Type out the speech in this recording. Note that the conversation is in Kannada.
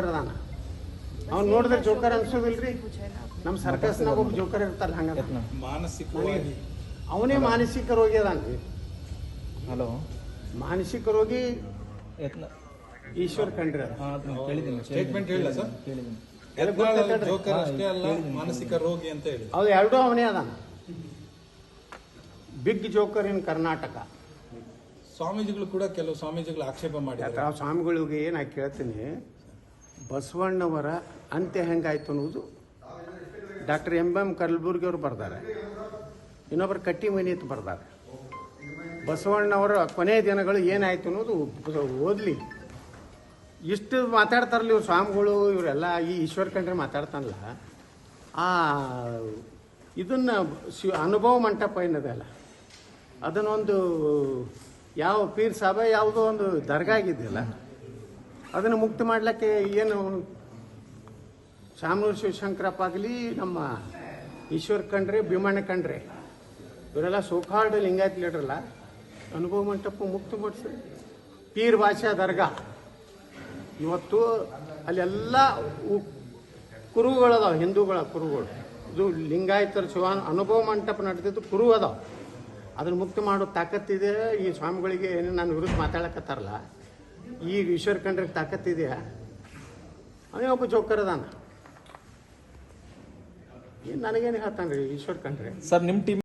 ಅದಾನ ಅವ್ನು ನೋಡಿದ್ರೆ ಜೋಕರ್ ಅನ್ಸೋದಿಲ್ರಿ. ನಮ್ಮ ಸರ್ಕಸ್ನಾಗ ಒಬ್ಬ ಜೋಕರ್ ಇರ್ತಾರಲ್ಲ ಹಂಗ ಮಾನಸಿಕವಾಗಿ ಅವನೇ ಮಾನಸಿಕ ರೋಗಿ ಅದಾನ್ರಿ. ಹಲೋ, ಮಾನಸಿಕ ರೋಗಿ ಈಶ್ವರ್ ಖಂಡ್ರೆ ಸ್ಟೇಟ್ಮೆಂಟ್ ಹೇಳಿಲ್ಲ ಸರ್. ಜೋಕರ್ ಅಷ್ಟೇ ಅಲ್ಲ, ಮಾನಸಿಕ ರೋಗಿ ಅಂತ ಹೇಳಿ ಅದು ಎರಡೂ ಅವನೇ ಅದಾನ. ಬಿಗ್ ಜೋಕರ್ ಇನ್ ಕರ್ನಾಟಕ. ಸ್ವಾಮೀಜಿಗಳು ಕೂಡ ಕೆಲವು ಸ್ವಾಮೀಜಿಗಳು ಆಕ್ಷೇಪ ಮಾಡಿದ್ದಾರೆ. ಆ ಸ್ವಾಮಿಗಳಿಗೆ ನಾ ಕೇಳ್ತೀನಿ, ಬಸವಣ್ಣವರ ಅಂತ್ಯ ಹೆಂಗಾಯ್ತು ಅನ್ನೋದು ಡಾಕ್ಟರ್ ಎಂ ಕಲಬುರ್ಗಿ ಅವರು ಬರ್ತಾರೆ, ಇನ್ನೊಬ್ಬರು ಕಟ್ಟಿ ಮನಿ ಅಂತ ಬರ್ತಾರೆ. ಬಸವಣ್ಣವರ ಕೊನೆಯ ದಿನಗಳು ಏನಾಯ್ತು ಅನ್ನೋದು ಓದಲಿ. ಇಷ್ಟು ಮಾತಾಡ್ತಾರಲ್ಲ ಇವ್ರು ಸ್ವಾಮಿಗಳು, ಇವರೆಲ್ಲ ಈ ಈಶ್ವರ್ ಖಂಡ್ರೆ ಮಾತಾಡ್ತಾನಲ್ಲ, ಆ ಇದನ್ನು ಅನುಭವ ಮಂಟಪ ಏನದಲ್ಲ, ಅದನ್ನೊಂದು ಯಾವ ಪೀರ್ ಸಾಬ ಯಾವುದೋ ಒಂದು ದರ್ಗಾ ಆಗಿದೆಯಲ್ಲ, ಅದನ್ನು ಮುಕ್ತ ಮಾಡ್ಲಿಕ್ಕೆ ಏನು ಶಾಮನೂರು ಶಿವಶಂಕರಪ್ಪ ಆಗಲಿ, ನಮ್ಮ ಈಶ್ವರ್ ಖಂಡ್ರೆ, ಭೀಮಣ್ಣ ಖಂಡ್ರೆ, ಇವರೆಲ್ಲ ಸೋಕಾಲ್ಡ್ ಲಿಂಗಾಯತ್ ಲೀಡ್ರಲ್ಲ, ಅನುಭವ ಮಂಟಪ ಮುಕ್ತ ಮಾಡಿಸಿ ಪೀರ್ ಭಾಷಾ ದರ್ಗಾ. ಇವತ್ತು ಅಲ್ಲೆಲ್ಲ ಕುರುಗಳದಾವ, ಹಿಂದೂಗಳ ಕುರುಗಳು. ಇದು ಲಿಂಗಾಯತರ ಶಿವ ಅನುಭವ ಮಂಟಪ ನಡೆದಿದ್ದು ಕುರು ಅದಾವ. ಅದನ್ನು ಮುಕ್ತ ಮಾಡೋ ತಾಕತ್ತಿದೆ ಈ ಸ್ವಾಮಿಗಳಿಗೆ. ಏನು ನಾನು ವಿರುದ್ಧ ಮಾತಾಡಕತ್ತಾರಲ್ಲ, ಈ ಈಶ್ವರ್ ಖಂಡ್ರಿಗೆ ತಾಕತ್ತಿದೆಯಾ? ಅವನೇ ಒಬ್ಬ ಜೋಕರ್ ಅದಾನ. ನನಗೇನು ಹೇಳ್ತಾನೆ ರೀ ಈಶ್ವರ್ ಖಂಡ್ರೆ. ಸರ್ ನಿಮ್ಮ ಟೀಮ್